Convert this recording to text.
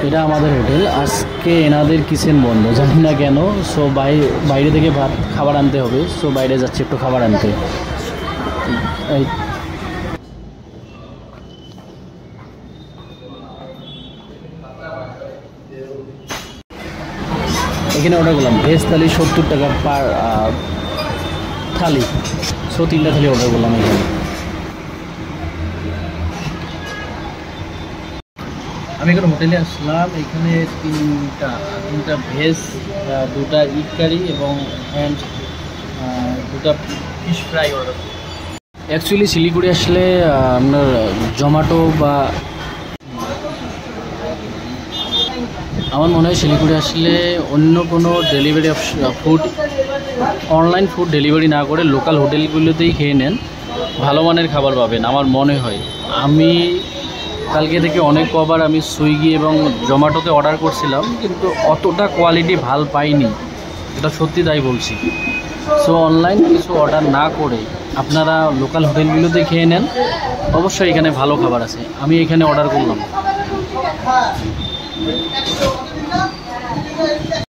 এটা আমাদের হোটেল। আজকে এনাদের কিচেন বন্ধ, জানি না কেন। সো বাইরে থেকে খাবার আনতে হবে। সো বাইরে যাচ্ছি একটু খাবার আনতে। এখানে অর্ডার করলাম ভেজ থালি 70 টাকা পার থালি। সো 3টা থালি অর্ডার করলাম এখানে। আমি এখন হোটেলে আসলাম। এখানে তিনটা ভেজ, 2টা ইট কারি এবং দুটা fish fry order. Actually Siliguri আসলে আপনার জোম্যাটো বা আমার মনে হয় শিলিগুড়ি আসলে অন্য কোনো delivery food, online food delivery না করে লোকাল হোটেলগুলোতেই খেয়ে নেন, ভালো মানের খাবার পাবেন আমার মনে হয়। আমি কালকে থেকে অনেক কবার আমি সুইগি এবং জোম্যাটোতে অর্ডার করছিলাম, কিন্তু অতটা কোয়ালিটি ভাল পাইনি, এটা সত্যি তাই বলছি। সো অনলাইন কিছু অর্ডার না করে আপনারা লোকাল হোটেলগুলোতে খেয়ে নেন, অবশ্যই এখানে ভালো খাবার আছে। আমি এখানে অর্ডার করলাম।